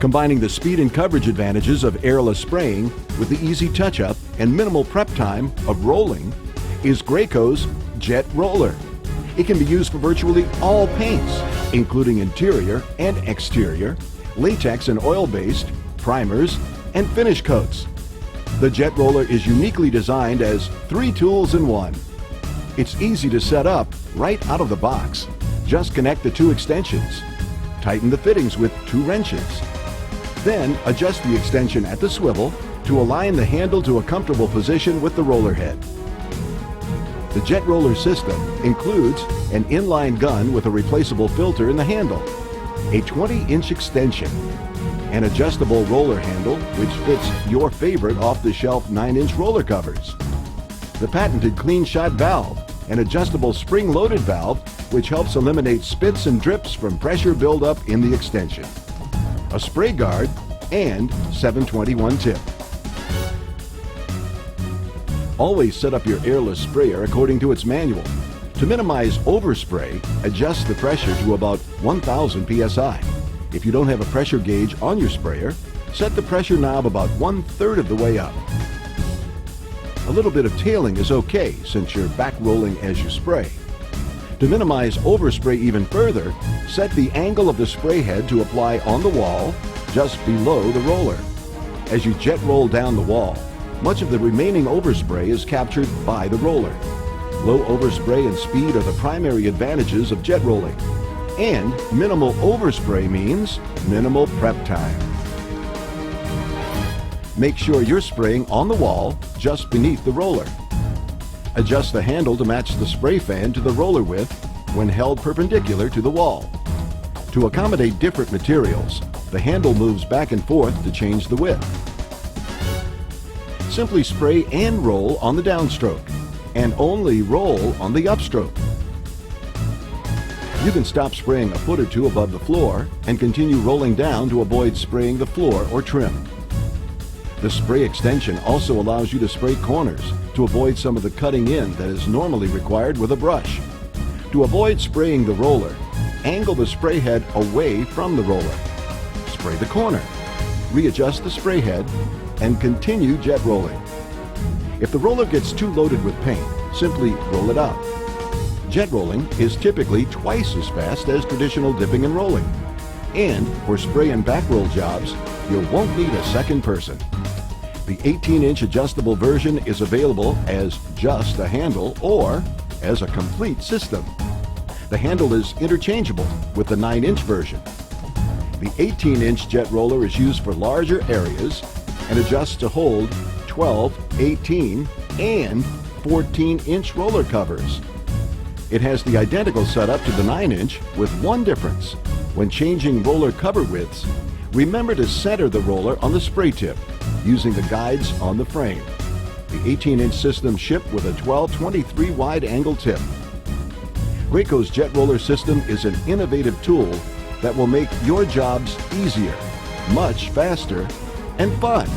Combining the speed and coverage advantages of airless spraying with the easy touch-up and minimal prep time of rolling is Graco's Jet Roller. It can be used for virtually all paints, including interior and exterior, latex and oil-based, primers, and finish coats. The Jet Roller is uniquely designed as 3 tools in one. It's easy to set up right out of the box. Just connect the 2 extensions. Tighten the fittings with 2 wrenches. Then adjust the extension at the swivel to align the handle to a comfortable position with the roller head. The Jet Roller system includes an inline gun with a replaceable filter in the handle, a 20-inch extension, an adjustable roller handle which fits your favorite off-the-shelf 9-inch roller covers, the patented clean shot valve, an adjustable spring-loaded valve which helps eliminate spits and drips from pressure buildup in the extension, a spray guard, and 721 tip. Always set up your airless sprayer according to its manual. To minimize overspray, adjust the pressure to about 1000 psi. If you don't have a pressure gauge on your sprayer, set the pressure knob about 1/3 of the way up. A little bit of tailing is okay since you're back rolling as you spray. To minimize overspray even further, set the angle of the spray head to apply on the wall just below the roller. As you jet roll down the wall, much of the remaining overspray is captured by the roller. Low overspray and speed are the primary advantages of jet rolling. And minimal overspray means minimal prep time. Make sure you're spraying on the wall just beneath the roller. Adjust the handle to match the spray fan to the roller width when held perpendicular to the wall. To accommodate different materials, the handle moves back and forth to change the width. Simply spray and roll on the downstroke, and only roll on the upstroke. You can stop spraying a foot or 2 above the floor and continue rolling down to avoid spraying the floor or trim. The spray extension also allows you to spray corners to avoid some of the cutting in that is normally required with a brush. To avoid spraying the roller, angle the spray head away from the roller. Spray the corner, readjust the spray head, and continue jet rolling. If the roller gets too loaded with paint, simply roll it out. Jet rolling is typically twice as fast as traditional dipping and rolling. And for spray and back roll jobs, you won't need a second person. The 18-inch adjustable version is available as just a handle or as a complete system. The handle is interchangeable with the 9-inch version. The 18-inch jet roller is used for larger areas and adjusts to hold 12, 18, and 14-inch roller covers. It has the identical setup to the 9-inch with one difference. When changing roller cover widths, remember to center the roller on the spray tip using the guides on the frame. The 18-inch system shipped with a 12/23 wide angle tip. Graco's Jet Roller system is an innovative tool that will make your jobs easier, much faster, and fun.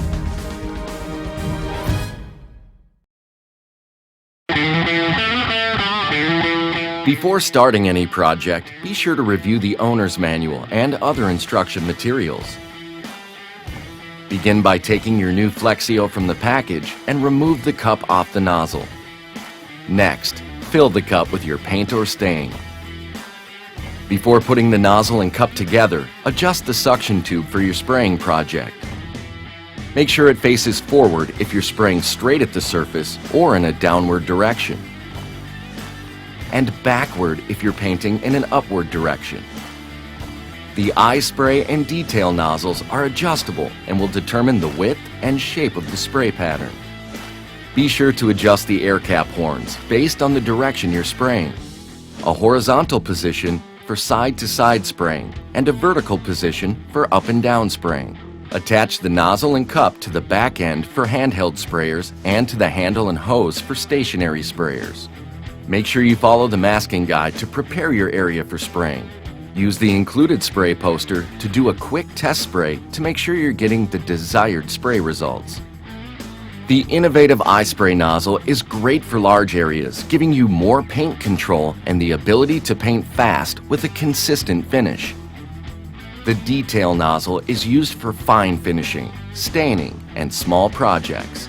Before starting any project, be sure to review the owner's manual and other instruction materials. Begin by taking your new Flexio from the package and remove the cup off the nozzle. Next, fill the cup with your paint or stain. Before putting the nozzle and cup together, adjust the suction tube for your spraying project. Make sure it faces forward if you're spraying straight at the surface or in a downward direction, and backward if you're painting in an upward direction. The eye spray and detail nozzles are adjustable and will determine the width and shape of the spray pattern. Be sure to adjust the air cap horns based on the direction you're spraying. A horizontal position for side-to-side spraying and a vertical position for up and down spraying. Attach the nozzle and cup to the back end for handheld sprayers and to the handle and hose for stationary sprayers. Make sure you follow the masking guide to prepare your area for spraying. Use the included spray poster to do a quick test spray to make sure you're getting the desired spray results. The innovative eye spray nozzle is great for large areas, giving you more paint control and the ability to paint fast with a consistent finish. The detail nozzle is used for fine finishing, staining, and small projects.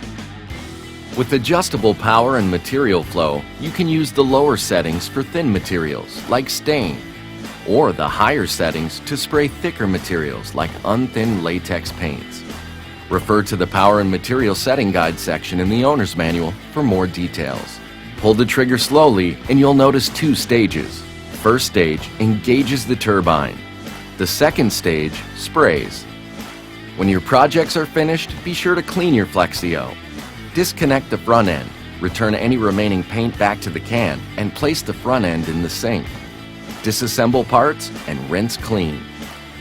With adjustable power and material flow, you can use the lower settings for thin materials like stain, or the higher settings to spray thicker materials like unthinned latex paints. Refer to the Power and Material Setting Guide section in the owner's manual for more details. Pull the trigger slowly and you'll notice two stages. First stage engages the turbine. The second stage sprays. When your projects are finished, be sure to clean your Flexio. Disconnect the front end, return any remaining paint back to the can, and place the front end in the sink. Disassemble parts and rinse clean.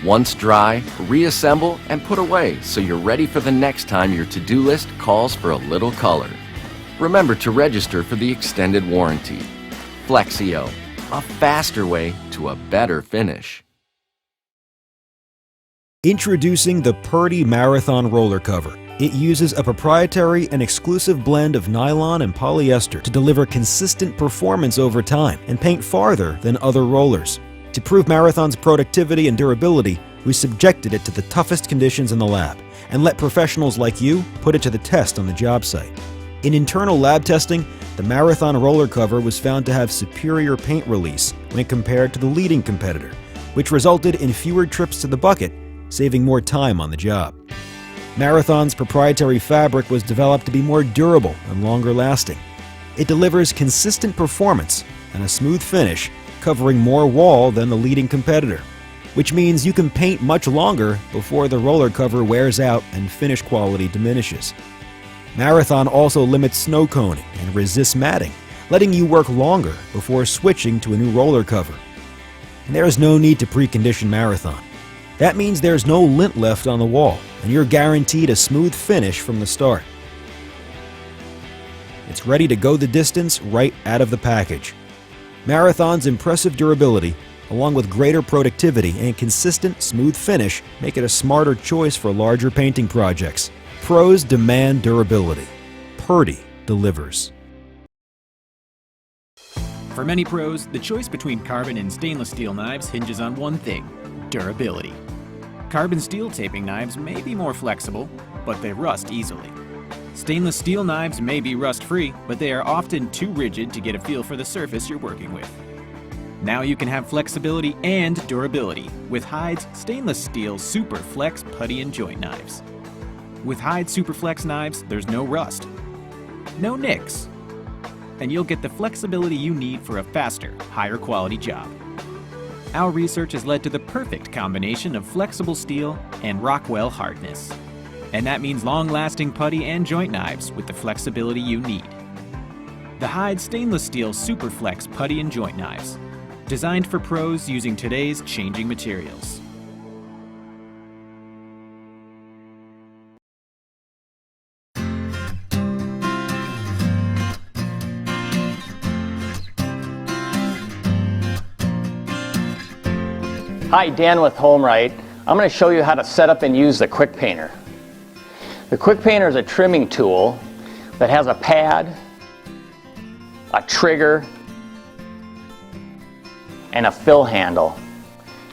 Once dry, reassemble and put away so you're ready for the next time your to-do list calls for a little color. Remember to register for the extended warranty. Flexio, a faster way to a better finish. Introducing the Purdy Marathon Roller Cover. It uses a proprietary and exclusive blend of nylon and polyester to deliver consistent performance over time and paint farther than other rollers. To prove Marathon's productivity and durability, we subjected it to the toughest conditions in the lab and let professionals like you put it to the test on the job site. In internal lab testing, the Marathon roller cover was found to have superior paint release when compared to the leading competitor, which resulted in fewer trips to the bucket, saving more time on the job. Marathon's proprietary fabric was developed to be more durable and longer lasting. It delivers consistent performance and a smooth finish, covering more wall than the leading competitor, which means you can paint much longer before the roller cover wears out and finish quality diminishes. Marathon also limits snow coning and resists matting, letting you work longer before switching to a new roller cover. And there is no need to precondition Marathon. That means there's no lint left on the wall, and you're guaranteed a smooth finish from the start. It's ready to go the distance right out of the package. Marathon's impressive durability, along with greater productivity and consistent, smooth finish, make it a smarter choice for larger painting projects. Pros demand durability. Purdy delivers. For many pros, the choice between carbon and stainless steel knives hinges on one thing: durability. Carbon steel taping knives may be more flexible, but they rust easily. Stainless steel knives may be rust-free, but they are often too rigid to get a feel for the surface you're working with. Now you can have flexibility and durability with Hyde's stainless steel Super Flex putty and joint knives. With Hyde Super Flex knives, there's no rust, no nicks, and you'll get the flexibility you need for a faster, higher quality job. Our research has led to the perfect combination of flexible steel and Rockwell hardness. And that means long-lasting putty and joint knives with the flexibility you need. The Hyde Stainless Steel Super Flex putty and joint knives, designed for pros using today's changing materials. Hi, Dan with HomeRight. I'm going to show you how to set up and use the Quick Painter. The Quick Painter is a trimming tool that has a pad, a trigger, and a fill handle.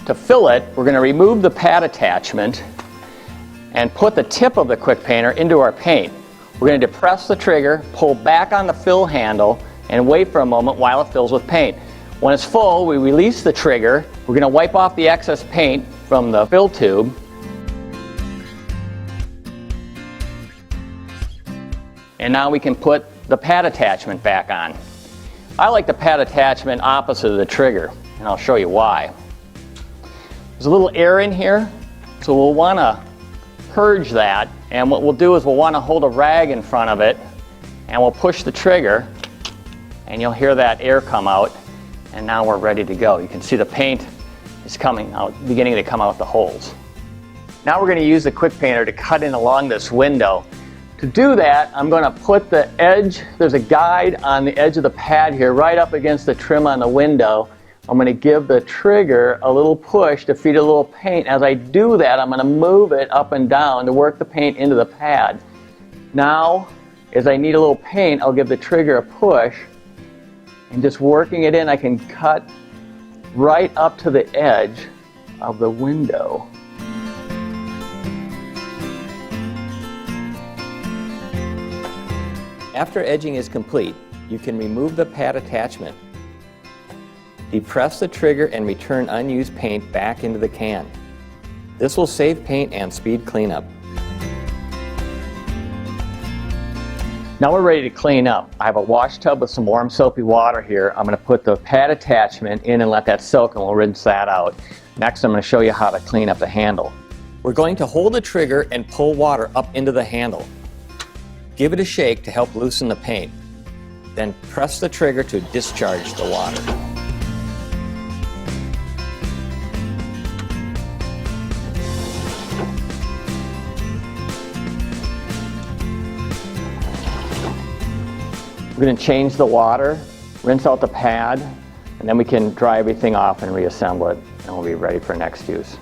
To fill it, we're going to remove the pad attachment and put the tip of the Quick Painter into our paint. We're going to depress the trigger, pull back on the fill handle, and wait for a moment while it fills with paint. When it's full, we release the trigger. We're going to wipe off the excess paint from the fill tube. And now we can put the pad attachment back on. I like the pad attachment opposite of the trigger, and I'll show you why. There's a little air in here, so we'll want to purge that, and what we'll do is we'll want to hold a rag in front of it, and we'll push the trigger, and you'll hear that air come out, and now we're ready to go. You can see the paint is coming out, beginning to come out the holes. Now we're going to use the Quick Painter to cut in along this window. To do that, I'm going to put the edge, there's a guide on the edge of the pad here, right up against the trim on the window. I'm going to give the trigger a little push to feed a little paint. As I do that, I'm going to move it up and down to work the paint into the pad. Now, as I need a little paint, I'll give the trigger a push, and just working it in, I can cut right up to the edge of the window. After edging is complete, you can remove the pad attachment. Depress the trigger and return unused paint back into the can. This will save paint and speed cleanup. Now we're ready to clean up. I have a wash tub with some warm soapy water here. I'm going to put the pad attachment in and let that soak, and we'll rinse that out. Next, I'm going to show you how to clean up the handle. We're going to hold the trigger and pull water up into the handle. Give it a shake to help loosen the paint. Then press the trigger to discharge the water. We're going to change the water, rinse out the pad, and then we can dry everything off and reassemble it, and we'll be ready for next use.